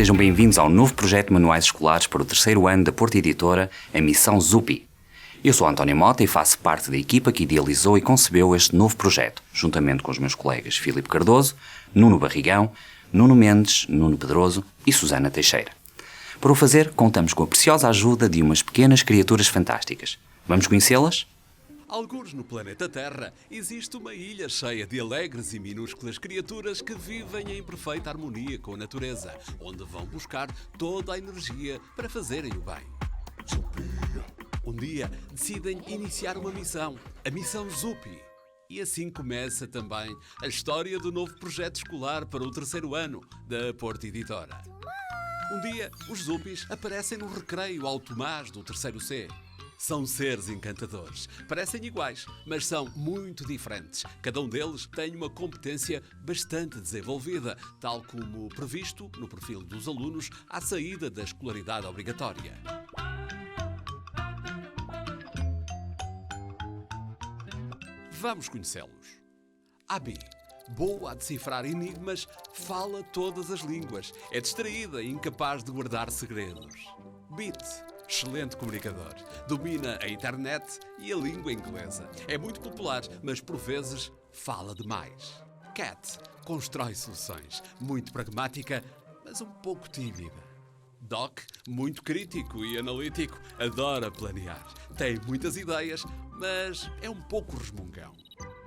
sejam bem-vindos ao novo projeto de manuais escolares para o terceiro ano da Porta Editora, a Missão Zupi. Eu sou António Mota e faço parte da equipa que idealizou e concebeu este novo projeto, juntamente com os meus colegas Filipe Cardoso, Nuno Barrigão, Nuno Mendes, Nuno Pedroso e Susana Teixeira. Para o fazer, contamos com a preciosa ajuda de umas pequenas criaturas fantásticas. Vamos conhecê-las? Algures no planeta Terra existe uma ilha cheia de alegres e minúsculas criaturas que vivem em perfeita harmonia com a natureza, onde vão buscar toda a energia para fazerem o bem. Um dia decidem iniciar uma missão, a Missão Zupi. E assim começa também a história do novo projeto escolar para o terceiro ano da Porta Editora. Um dia, os Zupis aparecem no recreio ao Tomás do terceiro C. São seres encantadores. Parecem iguais, mas são muito diferentes. Cada um deles tem uma competência bastante desenvolvida, tal como previsto no perfil dos alunos à saída da escolaridade obrigatória. Vamos conhecê-los. Abi, boa a decifrar enigmas, fala todas as línguas. É distraída e incapaz de guardar segredos. Bit, excelente comunicador. Domina a internet e a língua inglesa. É muito popular, mas por vezes fala demais. Cat, constrói soluções. Muito pragmática, mas um pouco tímida. Doc, muito crítico e analítico. Adora planear. Tem muitas ideias, mas é um pouco resmungão.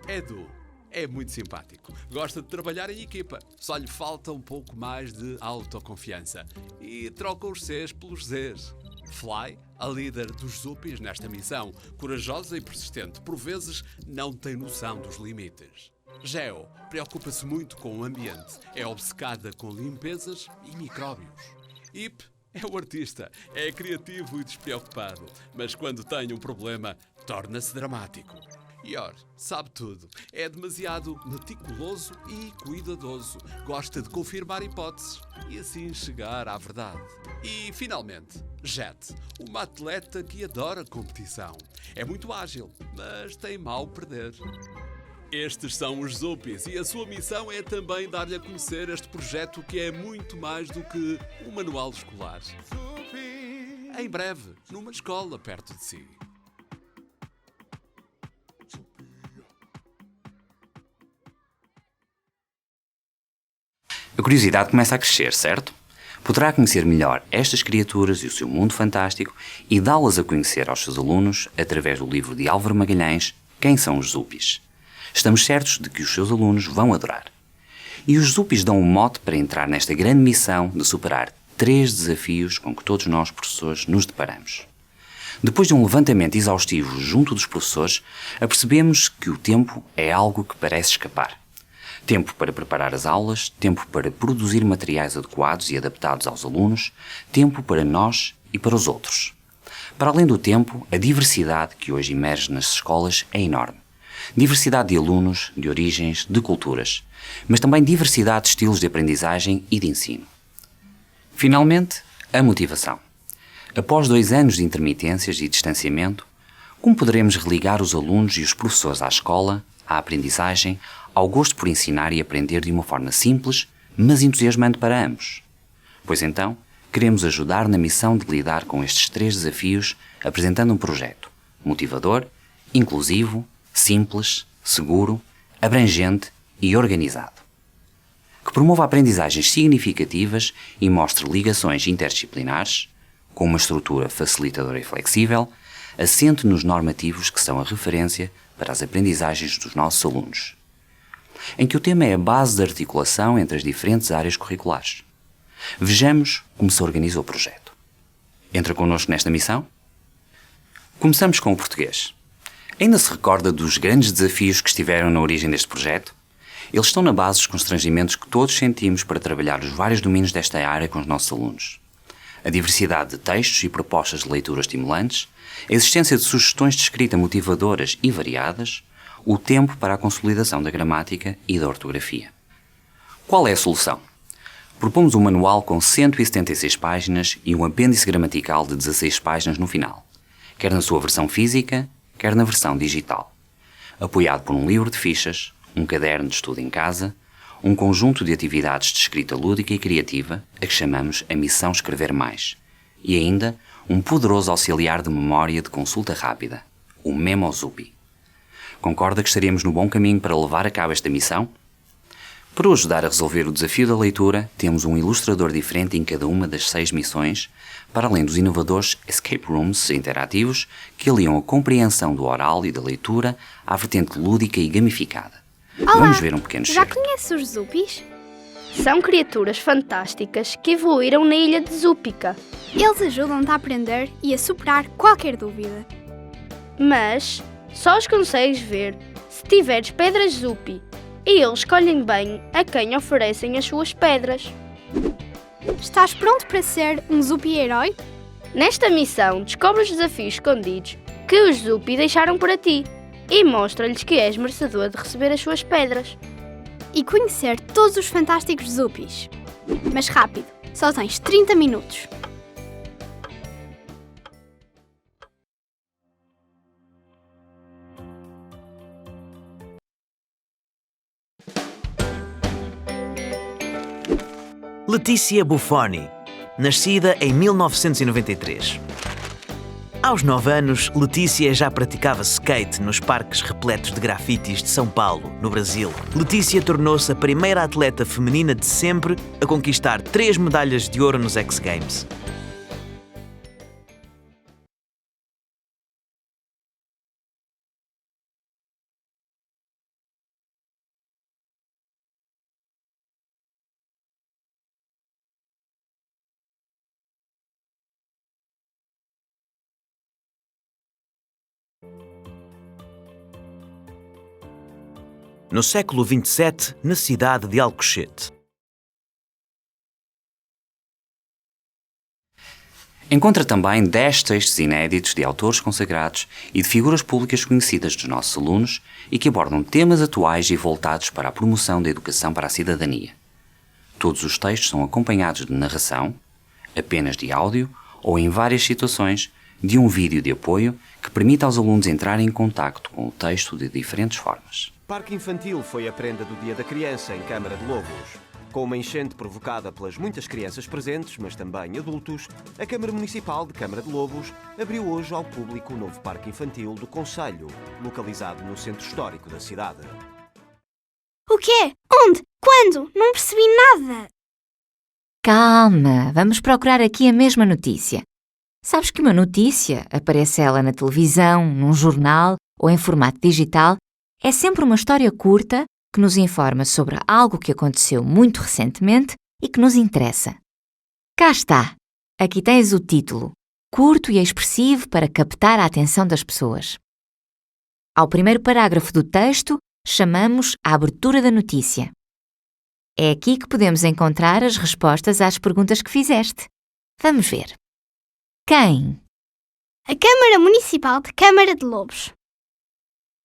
Edu é muito simpático. Gosta de trabalhar em equipa. Só lhe falta um pouco mais de autoconfiança. E troca os Cs pelos Zs. Fly, a líder dos Zupis nesta missão, corajosa e persistente, por vezes não tem noção dos limites. Geo preocupa-se muito com o ambiente, é obcecada com limpezas e micróbios. Ip é o artista, é criativo e despreocupado, mas quando tem um problema, torna-se dramático. Yor sabe tudo, é demasiado meticuloso e cuidadoso, gosta de confirmar hipóteses e assim chegar à verdade. E, finalmente, Jet, uma atleta que adora competição. É muito ágil, mas tem mal perder. Estes são os Zupis e a sua missão é também dar-lhe a conhecer este projeto que é muito mais do que um manual escolar. Em breve, numa escola perto de si. A curiosidade começa a crescer, certo? Poderá conhecer melhor estas criaturas e o seu mundo fantástico e dá-las a conhecer aos seus alunos através do livro de Álvaro Magalhães, Quem são os Zupis? Estamos certos de que os seus alunos vão adorar. E os Zupis dão um mote para entrar nesta grande missão de superar 3 desafios com que todos nós, professores, nos deparamos. Depois de um levantamento exaustivo junto dos professores, apercebemos que o tempo é algo que parece escapar. Tempo para preparar as aulas, tempo para produzir materiais adequados e adaptados aos alunos, tempo para nós e para os outros. Para além do tempo, a diversidade que hoje emerge nas escolas é enorme. Diversidade de alunos, de origens, de culturas, mas também diversidade de estilos de aprendizagem e de ensino. Finalmente, a motivação. Após 2 anos de intermitências e distanciamento, como poderemos religar os alunos e os professores à escola, à aprendizagem, ao gosto por ensinar e aprender de uma forma simples, mas entusiasmante para ambos? Pois então, queremos ajudar na missão de lidar com estes 3 desafios apresentando um projeto motivador, inclusivo, simples, seguro, abrangente e organizado. Que promova aprendizagens significativas e mostre ligações interdisciplinares, com uma estrutura facilitadora e flexível, assente nos normativos que são a referência para as aprendizagens dos nossos alunos. Em que o tema é a base da articulação entre as diferentes áreas curriculares. Vejamos como se organiza o projeto. Entra connosco nesta missão? Começamos com o português. Ainda se recorda dos grandes desafios que estiveram na origem deste projeto? Eles estão na base dos constrangimentos que todos sentimos para trabalhar os vários domínios desta área com os nossos alunos. A diversidade de textos e propostas de leitura estimulantes, a existência de sugestões de escrita motivadoras e variadas, o tempo para a consolidação da gramática e da ortografia. Qual é a solução? Propomos um manual com 176 páginas e um apêndice gramatical de 16 páginas no final, quer na sua versão física, quer na versão digital, apoiado por um livro de fichas, um caderno de estudo em casa, um conjunto de atividades de escrita lúdica e criativa, a que chamamos a Missão Escrever Mais, e ainda um poderoso auxiliar de memória de consulta rápida, o Memozupi. Concorda que estaríamos no bom caminho para levar a cabo esta missão? Para o ajudar a resolver o desafio da leitura, temos um ilustrador diferente em cada uma das 6 missões, para além dos inovadores escape rooms interativos que aliam a compreensão do oral e da leitura à vertente lúdica e gamificada. Olá, Vamos ver um pequeno já excerto. conheces os Zupis? São criaturas fantásticas que evoluíram na ilha de Zúpica. Eles ajudam-te a aprender e a superar qualquer dúvida. Mas só os consegues ver se tiveres pedras Zupi. E eles escolhem bem a quem oferecem as suas pedras. Estás pronto para ser um Zupi-herói? Nesta missão, descobre os desafios escondidos que os Zupi deixaram para ti e mostra-lhes que és merecedor de receber as suas pedras. E conhecer todos os fantásticos Zupis. Mas rápido, só tens 30 minutos. Letícia Buffoni, nascida em 1993. Aos 9 anos, Letícia já praticava skate nos parques repletos de grafites de São Paulo, no Brasil. Letícia tornou-se a primeira atleta feminina de sempre a conquistar 3 medalhas de ouro nos X Games. No século 27, na cidade de Alcochete. Encontra também 10 textos inéditos de autores consagrados e de figuras públicas conhecidas dos nossos alunos e que abordam temas atuais e voltados para a promoção da educação para a cidadania. Todos os textos são acompanhados de narração, apenas de áudio ou, em várias situações, de um vídeo de apoio que permite aos alunos entrarem em contacto com o texto de diferentes formas. Parque Infantil foi a prenda do Dia da Criança em Câmara de Lobos. Com uma enchente provocada pelas muitas crianças presentes, mas também adultos, a Câmara Municipal de Câmara de Lobos abriu hoje ao público o novo Parque Infantil do Concelho, localizado no centro histórico da cidade. O quê? Onde? Quando? Não percebi nada. Calma, vamos procurar aqui a mesma notícia. Sabes que uma notícia, aparece ela na televisão, num jornal ou em formato digital, é sempre uma história curta que nos informa sobre algo que aconteceu muito recentemente e que nos interessa. Cá está! Aqui tens o título, curto e expressivo para captar a atenção das pessoas. Ao primeiro parágrafo do texto, chamamos a abertura da notícia. É aqui que podemos encontrar as respostas às perguntas que fizeste. Vamos ver. Quem? A Câmara Municipal de Câmara de Lobos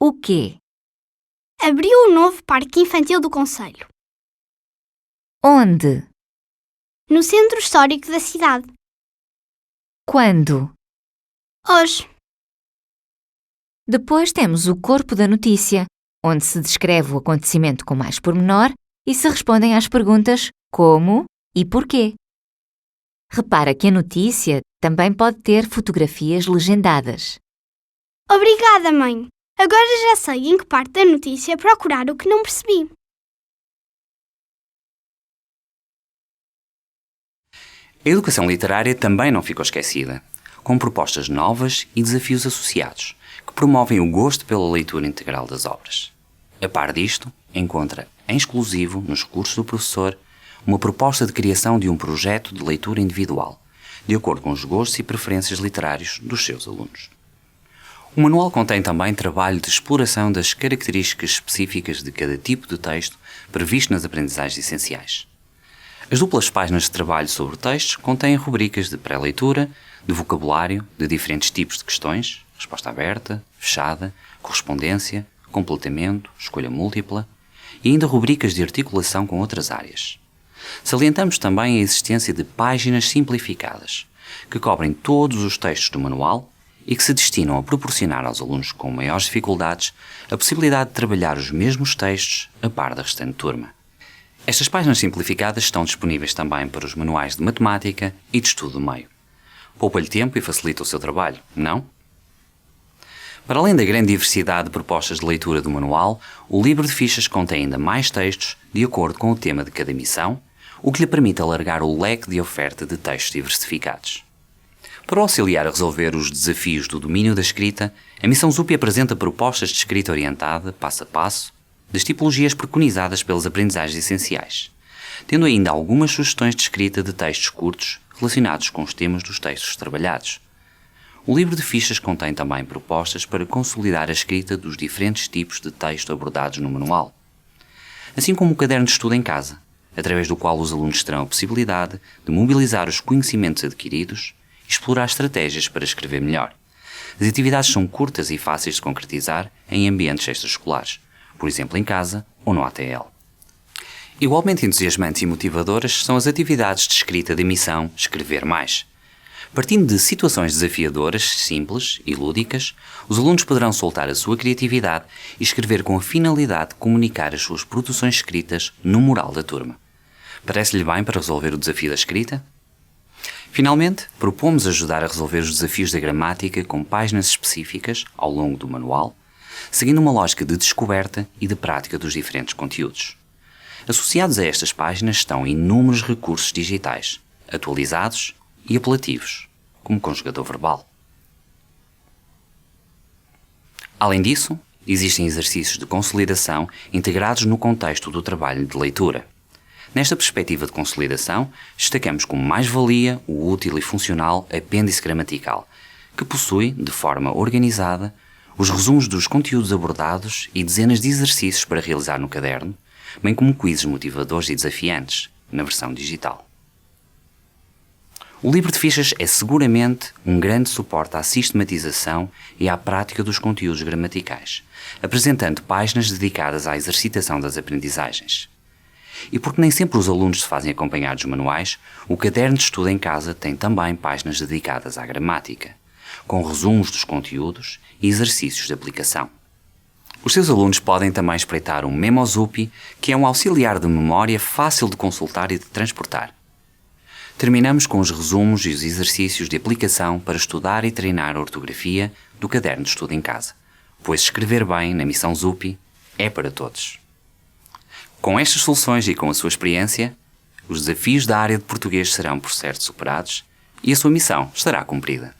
O quê? abriu o novo Parque Infantil do Concelho, Onde? no centro histórico da cidade. Quando? Hoje, Depois temos o corpo da notícia, onde se descreve o acontecimento com mais pormenor e se respondem às perguntas como e porquê. Repara que a notícia também pode ter fotografias legendadas. obrigada, mãe. Agora já sei em que parte da notícia procurar o que não percebi. A educação literária também não ficou esquecida, com propostas novas e desafios associados, que promovem o gosto pela leitura integral das obras. A par disto, encontra, em exclusivo, nos recursos do professor, uma proposta de criação de um projeto de leitura individual, de acordo com os gostos e preferências literários dos seus alunos. O manual contém também trabalho de exploração das características específicas de cada tipo de texto previsto nas aprendizagens essenciais. As duplas páginas de trabalho sobre textos contêm rubricas de pré-leitura, de vocabulário, de diferentes tipos de questões, resposta aberta, fechada, correspondência, completamento, escolha múltipla, e ainda rubricas de articulação com outras áreas. Salientamos também a existência de páginas simplificadas, que cobrem todos os textos do manual e que se destinam a proporcionar aos alunos com maiores dificuldades a possibilidade de trabalhar os mesmos textos a par da restante turma. Estas páginas simplificadas estão disponíveis também para os manuais de matemática e de estudo do meio. Poupa-lhe tempo e facilita o seu trabalho, não? Para além da grande diversidade de propostas de leitura do manual, o livro de fichas contém ainda mais textos de acordo com o tema de cada missão, o que lhe permite alargar o leque de oferta de textos diversificados. Para o auxiliar a resolver os desafios do domínio da escrita, a missão ZUPI apresenta propostas de escrita orientada, passo a passo, das tipologias preconizadas pelas aprendizagens essenciais, tendo ainda algumas sugestões de escrita de textos curtos relacionados com os temas dos textos trabalhados. O livro de fichas contém também propostas para consolidar a escrita dos diferentes tipos de texto abordados no manual, assim como o caderno de estudo em casa, através do qual os alunos terão a possibilidade de mobilizar os conhecimentos adquiridos e explorar estratégias para escrever melhor. As atividades são curtas e fáceis de concretizar em ambientes extraescolares, por exemplo em casa ou no ATL. Igualmente entusiasmantes e motivadoras são as atividades de escrita de missão Escrever Mais. Partindo de situações desafiadoras, simples e lúdicas, os alunos poderão soltar a sua criatividade e escrever com a finalidade de comunicar as suas produções escritas no mural da turma. Parece-lhe bem para resolver o desafio da escrita? Finalmente, propomos ajudar a resolver os desafios da gramática com páginas específicas ao longo do manual, seguindo uma lógica de descoberta e de prática dos diferentes conteúdos. Associados a estas páginas estão inúmeros recursos digitais, atualizados e apelativos, como conjugador verbal. Além disso, existem exercícios de consolidação integrados no contexto do trabalho de leitura. Nesta perspectiva de consolidação, destacamos como mais-valia o útil e funcional apêndice gramatical, que possui, de forma organizada, os resumos dos conteúdos abordados e dezenas de exercícios para realizar no caderno, bem como quizzes motivadores e desafiantes, na versão digital. O livro de fichas é seguramente um grande suporte à sistematização e à prática dos conteúdos gramaticais, apresentando páginas dedicadas à exercitação das aprendizagens. E porque nem sempre os alunos se fazem acompanhar dos manuais, o caderno de estudo em casa tem também páginas dedicadas à gramática, com resumos dos conteúdos e exercícios de aplicação. Os seus alunos podem também espreitar o Memo ZUPI, que é um auxiliar de memória fácil de consultar e de transportar. Terminamos com os resumos e os exercícios de aplicação para estudar e treinar a ortografia do caderno de estudo em casa, pois escrever bem na missão ZUPI é para todos. Com estas soluções e com a sua experiência, os desafios da área de português serão por certo superados e a sua missão estará cumprida.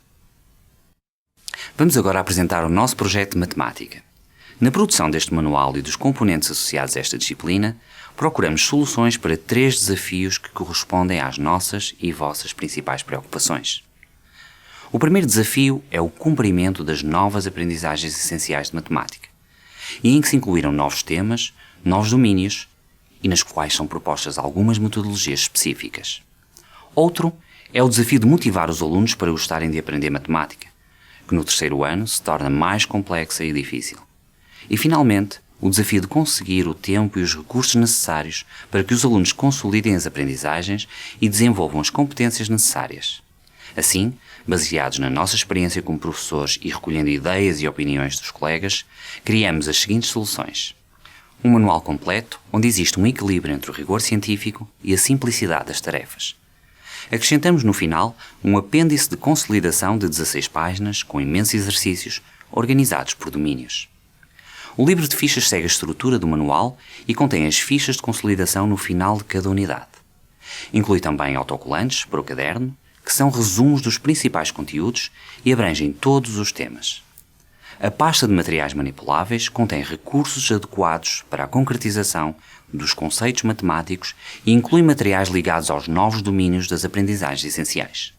Vamos agora apresentar o nosso projeto de matemática. Na produção deste manual e dos componentes associados a esta disciplina, procuramos soluções para 3 desafios que correspondem às nossas e vossas principais preocupações. O primeiro desafio é o cumprimento das novas aprendizagens essenciais de matemática, e em que se incluíram novos temas, novos domínios, e nas quais são propostas algumas metodologias específicas. Outro é o desafio de motivar os alunos para gostarem de aprender matemática, que no 3º ano se torna mais complexa e difícil. E, finalmente, o desafio de conseguir o tempo e os recursos necessários para que os alunos consolidem as aprendizagens e desenvolvam as competências necessárias. Assim, baseados na nossa experiência como professores e recolhendo ideias e opiniões dos colegas, criamos as seguintes soluções. Um manual completo, onde existe um equilíbrio entre o rigor científico e a simplicidade das tarefas. Acrescentamos no final um apêndice de consolidação de 16 páginas com imensos exercícios organizados por domínios. O livro de fichas segue a estrutura do manual e contém as fichas de consolidação no final de cada unidade. Inclui também autocolantes para o caderno, que são resumos dos principais conteúdos e abrangem todos os temas. A pasta de materiais manipuláveis contém recursos adequados para a concretização dos conceitos matemáticos e inclui materiais ligados aos novos domínios das aprendizagens essenciais.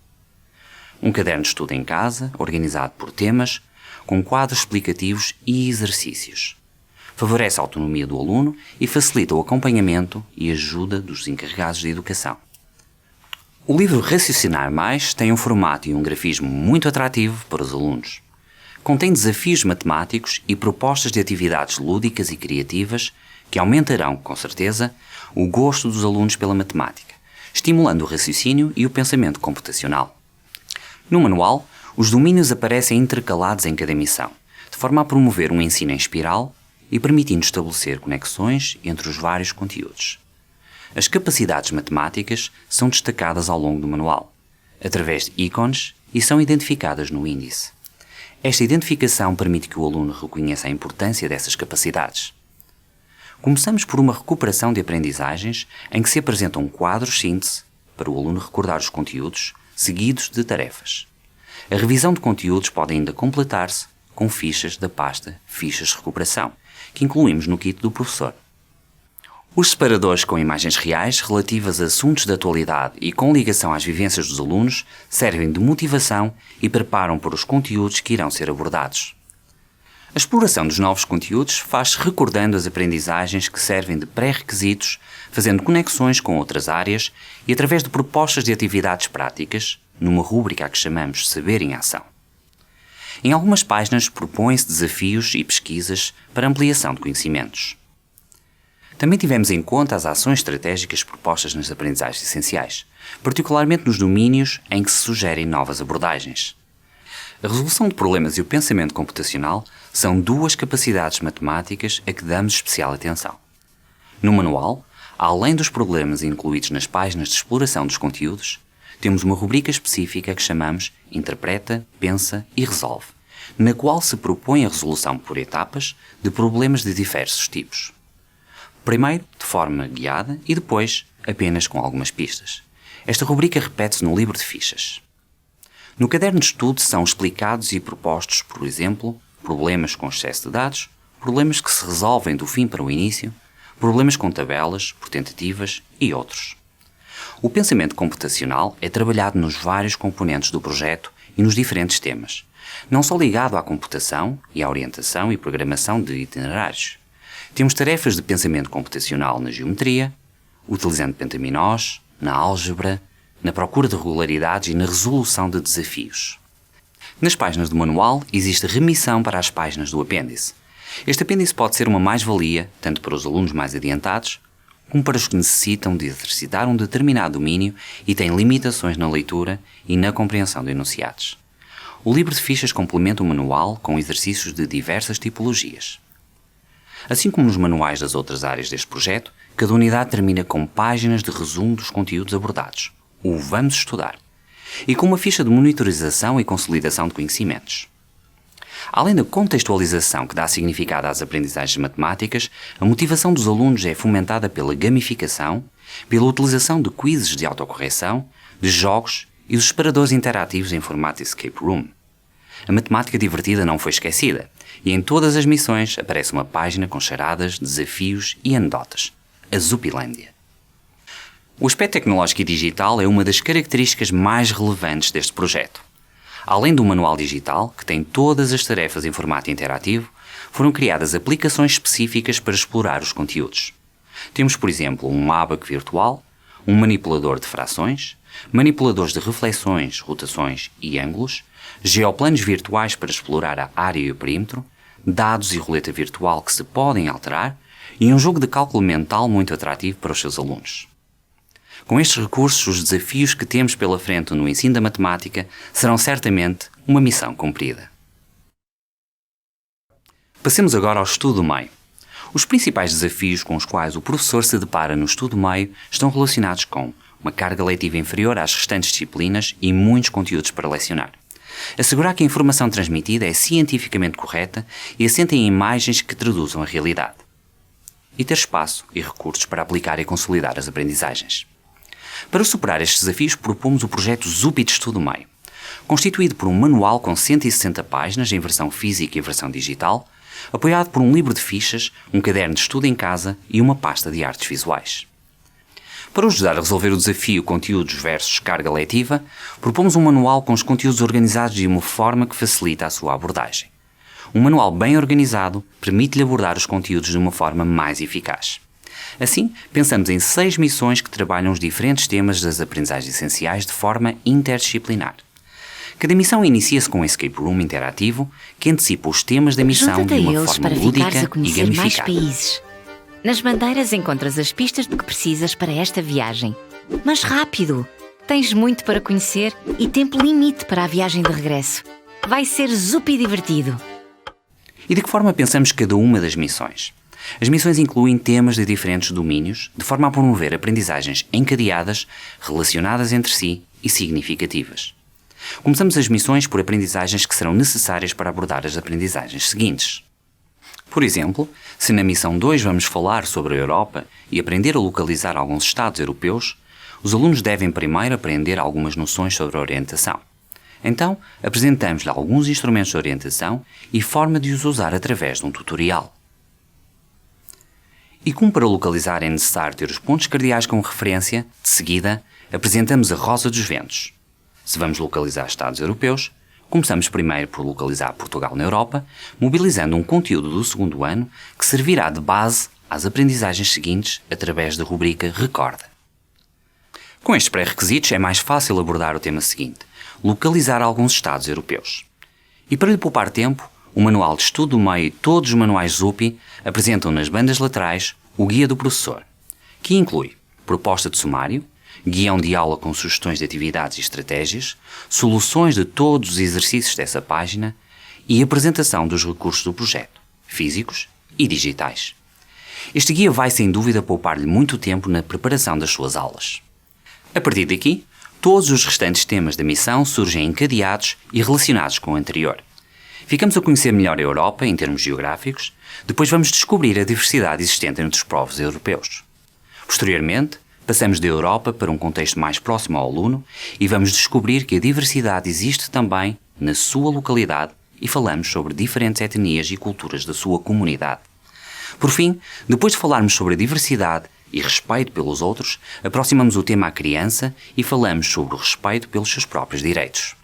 Um caderno de estudo em casa, organizado por temas, com quadros explicativos e exercícios. Favorece a autonomia do aluno e facilita o acompanhamento e ajuda dos encarregados de educação. O livro Raciocinar Mais tem um formato e um grafismo muito atrativo para os alunos. Contém desafios matemáticos e propostas de atividades lúdicas e criativas que aumentarão, com certeza, o gosto dos alunos pela matemática, estimulando o raciocínio e o pensamento computacional. No manual, os domínios aparecem intercalados em cada missão, de forma a promover um ensino em espiral e permitindo estabelecer conexões entre os vários conteúdos. As capacidades matemáticas são destacadas ao longo do manual, através de ícones e são identificadas no índice. Esta identificação permite que o aluno reconheça a importância dessas capacidades. Começamos por uma recuperação de aprendizagens em que se apresentam quadros síntese para o aluno recordar os conteúdos, seguidos de tarefas. A revisão de conteúdos pode ainda completar-se com fichas da pasta Fichas de Recuperação, que incluímos no kit do professor. Os separadores com imagens reais relativas a assuntos de atualidade e com ligação às vivências dos alunos servem de motivação e preparam para os conteúdos que irão ser abordados. A exploração dos novos conteúdos faz-se recordando as aprendizagens que servem de pré-requisitos, fazendo conexões com outras áreas e através de propostas de atividades práticas, numa rúbrica a que chamamos Saber em Ação. Em algumas páginas propõem-se desafios e pesquisas para ampliação de conhecimentos. Também tivemos em conta as ações estratégicas propostas nas aprendizagens essenciais, particularmente nos domínios em que se sugerem novas abordagens. A resolução de problemas e o pensamento computacional são duas capacidades matemáticas a que damos especial atenção. No manual, além dos problemas incluídos nas páginas de exploração dos conteúdos, temos uma rubrica específica que chamamos Interpreta, Pensa e Resolve, na qual se propõe a resolução por etapas de problemas de diversos tipos. Primeiro, de forma guiada e depois, apenas com algumas pistas. Esta rubrica repete-se no livro de fichas. No caderno de estudo são explicados e propostos, por exemplo, problemas com excesso de dados, problemas que se resolvem do fim para o início, problemas com tabelas, por tentativas e outros. O pensamento computacional é trabalhado nos vários componentes do projeto e nos diferentes temas, não só ligado à computação e à orientação e programação de itinerários. Temos tarefas de pensamento computacional na geometria, utilizando pentaminós, na álgebra, na procura de regularidades e na resolução de desafios. Nas páginas do manual existe remissão para as páginas do apêndice. Este apêndice pode ser uma mais-valia, tanto para os alunos mais adiantados, como para os que necessitam de exercitar um determinado domínio e têm limitações na leitura e na compreensão de enunciados. O livro de fichas complementa o manual com exercícios de diversas tipologias. Assim como nos manuais das outras áreas deste projeto, cada unidade termina com páginas de resumo dos conteúdos abordados, o Vamos Estudar, e com uma ficha de monitorização e consolidação de conhecimentos. Além da contextualização que dá significado às aprendizagens matemáticas, a motivação dos alunos é fomentada pela gamificação, pela utilização de quizzes de autocorreção, de jogos e dos separadores interativos em formato escape room. A matemática divertida não foi esquecida, e em todas as missões aparece uma página com charadas, desafios e anedotas, a Zupilândia. O aspecto tecnológico e digital é uma das características mais relevantes deste projeto. Além do manual digital, que tem todas as tarefas em formato interativo, foram criadas aplicações específicas para explorar os conteúdos. Temos, por exemplo, um ábaco virtual, um manipulador de frações, manipuladores de reflexões, rotações e ângulos, geoplanos virtuais para explorar a área e o perímetro, dados e roleta virtual que se podem alterar e um jogo de cálculo mental muito atrativo para os seus alunos. Com estes recursos, os desafios que temos pela frente no ensino da matemática serão certamente uma missão cumprida. Passemos agora ao estudo do meio. Os principais desafios com os quais o professor se depara no estudo do meio estão relacionados com uma carga letiva inferior às restantes disciplinas e muitos conteúdos para lecionar. Assegurar que a informação transmitida é cientificamente correta e assenta em imagens que traduzam a realidade. E ter espaço e recursos para aplicar e consolidar as aprendizagens. Para superar estes desafios, propomos o projeto Zupi de Estudo Meio, constituído por um manual com 160 páginas em versão física e versão digital, apoiado por um livro de fichas, um caderno de estudo em casa e uma pasta de artes visuais. Para os ajudar a resolver o desafio conteúdos versus carga letiva, propomos um manual com os conteúdos organizados de uma forma que facilita a sua abordagem. Um manual bem organizado permite-lhe abordar os conteúdos de uma forma mais eficaz. Assim, pensamos em 6 missões que trabalham os diferentes temas das aprendizagens essenciais de forma interdisciplinar. Cada missão inicia-se com um escape room interativo que antecipa os temas da missão Junta-te de a uma eles forma para lúdica ficares a e conhecer mais gamificada. países. Nas bandeiras encontras as pistas de que precisas para esta viagem. Mas rápido! Tens muito para conhecer e tempo limite para a viagem de regresso. Vai ser zupi divertido! E de que forma pensamos cada uma das missões? As missões incluem temas de diferentes domínios, de forma a promover aprendizagens encadeadas, relacionadas entre si e significativas. Começamos as missões por aprendizagens que serão necessárias para abordar as aprendizagens seguintes. Por exemplo, se na missão 2 vamos falar sobre a Europa e aprender a localizar alguns Estados europeus, os alunos devem primeiro aprender algumas noções sobre a orientação. Então, apresentamos-lhe alguns instrumentos de orientação e forma de os usar através de um tutorial. E como para localizar é necessário ter os pontos cardeais como referência, de seguida, apresentamos a Rosa dos Ventos. Se vamos localizar Estados europeus, começamos primeiro por localizar Portugal na Europa, mobilizando um conteúdo do segundo ano que servirá de base às aprendizagens seguintes através da rubrica Recorda. Com estes pré-requisitos é mais fácil abordar o tema seguinte, localizar alguns Estados europeus. E para lhe poupar tempo, o Manual de Estudo do Meio e todos os manuais ZUPI apresentam nas bandas laterais o Guia do Professor, que inclui proposta de sumário, guião de aula com sugestões de atividades e estratégias, soluções de todos os exercícios dessa página e apresentação dos recursos do projeto, físicos e digitais. Este guia vai sem dúvida poupar-lhe muito tempo na preparação das suas aulas. A partir daqui, todos os restantes temas da missão surgem encadeados e relacionados com o anterior. Ficamos a conhecer melhor a Europa em termos geográficos, depois vamos descobrir a diversidade existente entre os povos europeus. Posteriormente, passamos da Europa para um contexto mais próximo ao aluno e vamos descobrir que a diversidade existe também na sua localidade e falamos sobre diferentes etnias e culturas da sua comunidade. Por fim, depois de falarmos sobre a diversidade e respeito pelos outros, aproximamos o tema à criança e falamos sobre o respeito pelos seus próprios direitos.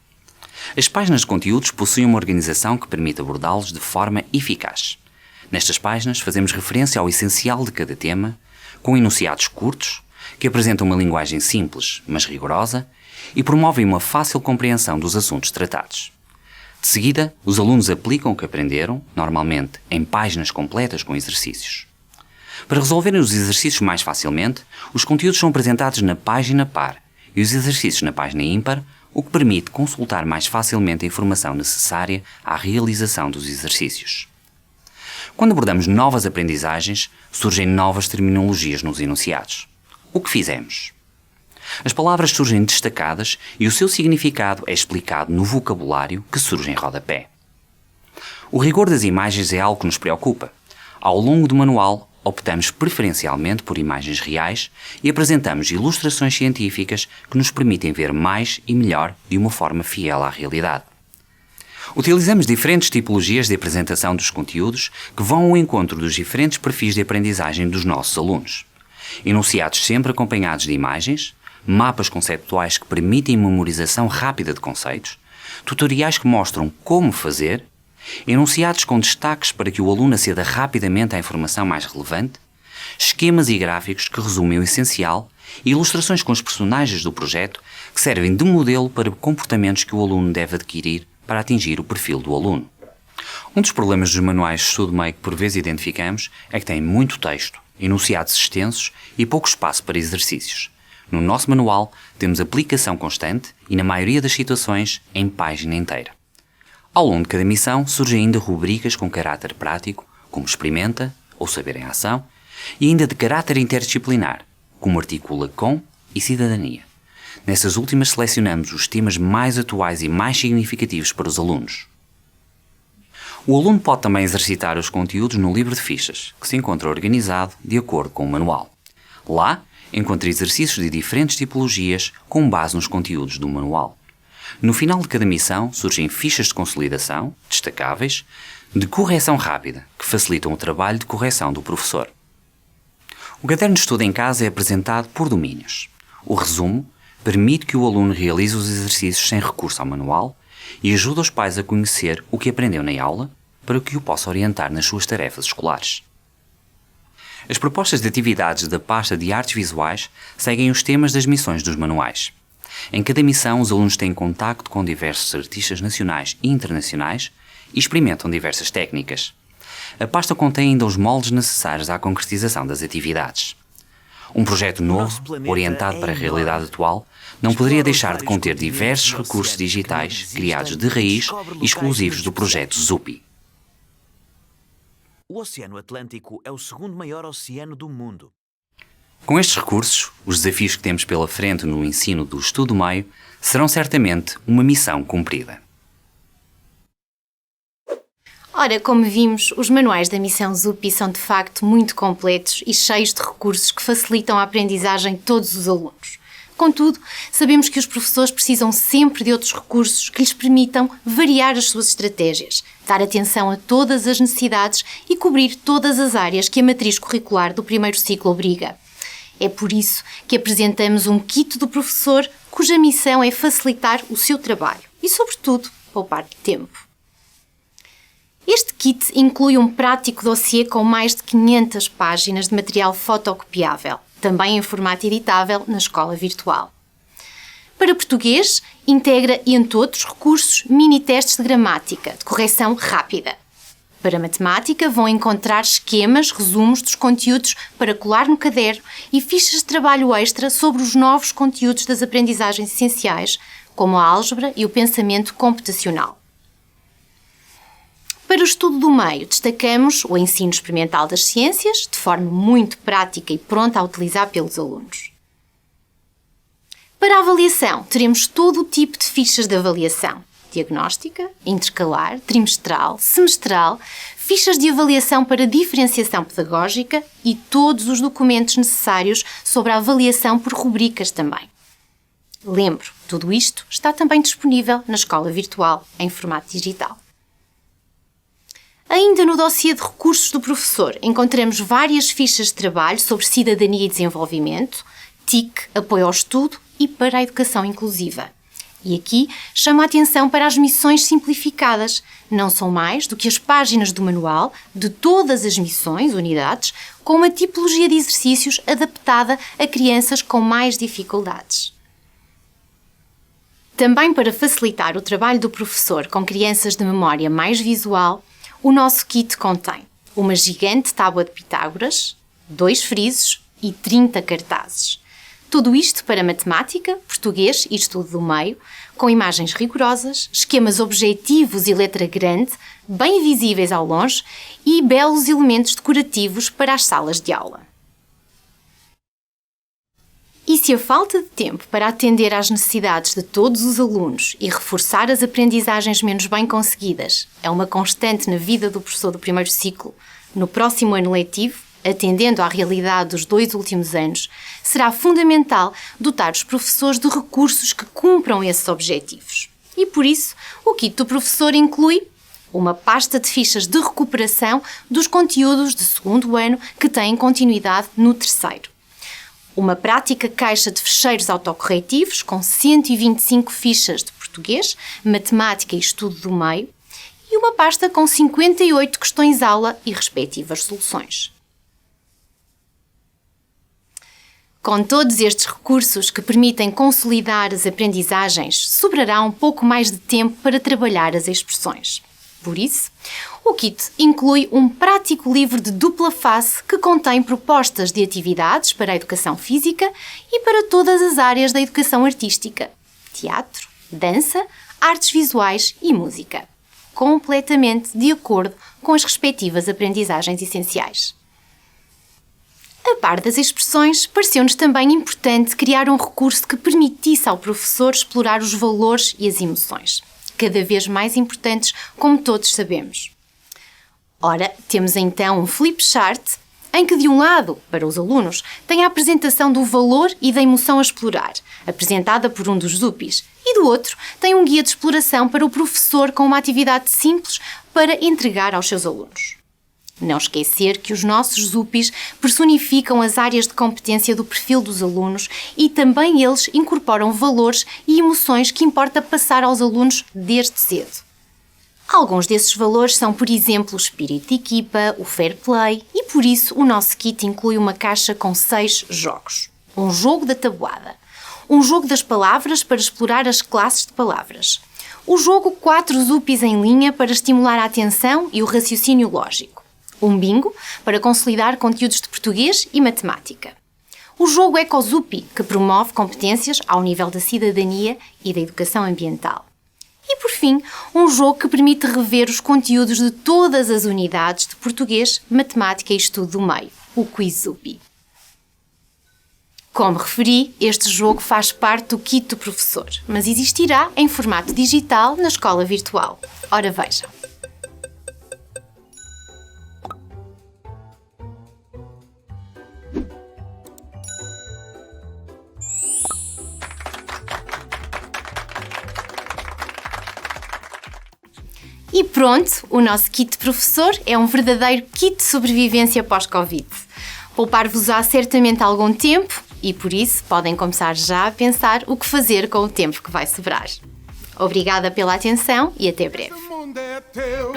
As páginas de conteúdos possuem uma organização que permite abordá-los de forma eficaz. Nestas páginas fazemos referência ao essencial de cada tema, com enunciados curtos, que apresentam uma linguagem simples, mas rigorosa, e promovem uma fácil compreensão dos assuntos tratados. De seguida, os alunos aplicam o que aprenderam, normalmente em páginas completas com exercícios. Para resolverem os exercícios mais facilmente, os conteúdos são apresentados na página par e os exercícios na página ímpar, o que permite consultar mais facilmente a informação necessária à realização dos exercícios. Quando abordamos novas aprendizagens, surgem novas terminologias nos enunciados. O que fizemos? As palavras surgem destacadas e o seu significado é explicado no vocabulário que surge em rodapé. O rigor das imagens é algo que nos preocupa. Ao longo do manual, optamos preferencialmente por imagens reais e apresentamos ilustrações científicas que nos permitem ver mais e melhor de uma forma fiel à realidade. Utilizamos diferentes tipologias de apresentação dos conteúdos que vão ao encontro dos diferentes perfis de aprendizagem dos nossos alunos. Enunciados sempre acompanhados de imagens, mapas conceptuais que permitem memorização rápida de conceitos, tutoriais que mostram como fazer, enunciados com destaques para que o aluno aceda rapidamente à informação mais relevante, esquemas e gráficos que resumem o essencial e ilustrações com os personagens do projeto que servem de modelo para comportamentos que o aluno deve adquirir para atingir o perfil do aluno. Um dos problemas dos manuais de estudo meio que por vezes identificamos é que têm muito texto, enunciados extensos e pouco espaço para exercícios. No nosso manual temos aplicação constante e, na maioria das situações, em página inteira. Ao longo de cada missão surgem ainda rubricas com caráter prático, como experimenta ou saber em ação, e ainda de caráter interdisciplinar, como articula com e cidadania. Nessas últimas selecionamos os temas mais atuais e mais significativos para os alunos. O aluno pode também exercitar os conteúdos no livro de fichas, que se encontra organizado de acordo com o manual. Lá, encontra exercícios de diferentes tipologias com base nos conteúdos do manual. No final de cada missão surgem fichas de consolidação, destacáveis, de correção rápida, que facilitam o trabalho de correção do professor. O caderno de estudo em casa é apresentado por domínios. O resumo permite que o aluno realize os exercícios sem recurso ao manual e ajuda os pais a conhecer o que aprendeu na aula para que o possa orientar nas suas tarefas escolares. As propostas de atividades da pasta de artes visuais seguem os temas das missões dos manuais. Em cada missão, os alunos têm contacto com diversos artistas nacionais e internacionais e experimentam diversas técnicas. A pasta contém ainda os moldes necessários à concretização das atividades. Um projeto novo, orientado para a realidade atual, não poderia deixar de conter diversos recursos digitais criados de raiz e exclusivos do projeto ZUPI. O Oceano Atlântico é o segundo maior oceano do mundo. Com estes recursos, os desafios que temos pela frente no ensino do estudo do meio serão certamente uma missão cumprida. Ora, como vimos, os manuais da missão ZUPI são de facto muito completos e cheios de recursos que facilitam a aprendizagem de todos os alunos. Contudo, sabemos que os professores precisam sempre de outros recursos que lhes permitam variar as suas estratégias, dar atenção a todas as necessidades e cobrir todas as áreas que a matriz curricular do primeiro ciclo obriga. É por isso que apresentamos um kit do professor cuja missão é facilitar o seu trabalho e, sobretudo, poupar tempo. Este kit inclui um prático dossiê com mais de 500 páginas de material fotocopiável, também em formato editável na escola virtual. Para português, integra, entre outros recursos, mini-testes de gramática, de correção rápida. Para matemática, vão encontrar esquemas, resumos dos conteúdos para colar no caderno e fichas de trabalho extra sobre os novos conteúdos das aprendizagens essenciais, como a álgebra e o pensamento computacional. Para o estudo do meio, destacamos o ensino experimental das ciências, de forma muito prática e pronta a utilizar pelos alunos. Para a avaliação, teremos todo o tipo de fichas de avaliação: diagnóstica, intercalar, trimestral, semestral, fichas de avaliação para diferenciação pedagógica e todos os documentos necessários sobre a avaliação por rubricas também. Lembro, tudo isto está também disponível na escola virtual em formato digital. Ainda no dossiê de recursos do professor, encontramos várias fichas de trabalho sobre cidadania e desenvolvimento, TIC, apoio ao estudo e para a educação inclusiva. E aqui chamo a atenção para as missões simplificadas. Não são mais do que as páginas do manual de todas as missões, unidades, com uma tipologia de exercícios adaptada a crianças com mais dificuldades. Também para facilitar o trabalho do professor com crianças de memória mais visual, o nosso kit contém uma gigante tábua de Pitágoras, 2 frisos e 30 cartazes. Tudo isto para matemática, português e estudo do meio, com imagens rigorosas, esquemas objetivos e letra grande, bem visíveis ao longe e belos elementos decorativos para as salas de aula. E se a falta de tempo para atender às necessidades de todos os alunos e reforçar as aprendizagens menos bem conseguidas é uma constante na vida do professor do primeiro ciclo, no próximo ano letivo, atendendo à realidade dos 2 últimos anos, será fundamental dotar os professores de recursos que cumpram esses objetivos. E por isso, o kit do professor inclui uma pasta de fichas de recuperação dos conteúdos de segundo ano que têm continuidade no terceiro. Uma prática caixa de fecheiros autocorretivos com 125 fichas de português, matemática e estudo do meio e uma pasta com 58 questões-aula e respectivas soluções. Com todos estes recursos que permitem consolidar as aprendizagens, sobrará um pouco mais de tempo para trabalhar as expressões. Por isso, o kit inclui um prático livro de dupla face que contém propostas de atividades para a educação física e para todas as áreas da educação artística: teatro, dança, artes visuais e música, completamente de acordo com as respectivas aprendizagens essenciais. A par das expressões, pareceu-nos também importante criar um recurso que permitisse ao professor explorar os valores e as emoções, cada vez mais importantes, como todos sabemos. Ora, temos então um flip chart em que, de um lado, para os alunos, tem a apresentação do valor e da emoção a explorar, apresentada por um dos ZUPIs, e do outro tem um guia de exploração para o professor com uma atividade simples para entregar aos seus alunos. Não esquecer que os nossos ZUPIs personificam as áreas de competência do perfil dos alunos e também eles incorporam valores e emoções que importa passar aos alunos desde cedo. Alguns desses valores são, por exemplo, o espírito de equipa, o fair play e, por isso, o nosso kit inclui uma caixa com 6 jogos. Um jogo da tabuada, um jogo das palavras para explorar as classes de palavras, o jogo 4 ZUPIs em linha para estimular a atenção e o raciocínio lógico, um bingo para consolidar conteúdos de português e matemática, o jogo EcoZUPI, que promove competências ao nível da cidadania e da educação ambiental, E, por fim, um jogo que permite rever os conteúdos de todas as unidades de português, matemática e estudo do meio, o Quizupi. Como referi, este jogo faz parte do kit do professor, mas existirá em formato digital na escola virtual. Ora vejam. E pronto, o nosso kit de professor é um verdadeiro kit de sobrevivência pós-Covid. Poupar-vos-á certamente algum tempo e, por isso, podem começar já a pensar o que fazer com o tempo que vai sobrar. Obrigada pela atenção e até breve. O mundo é teu.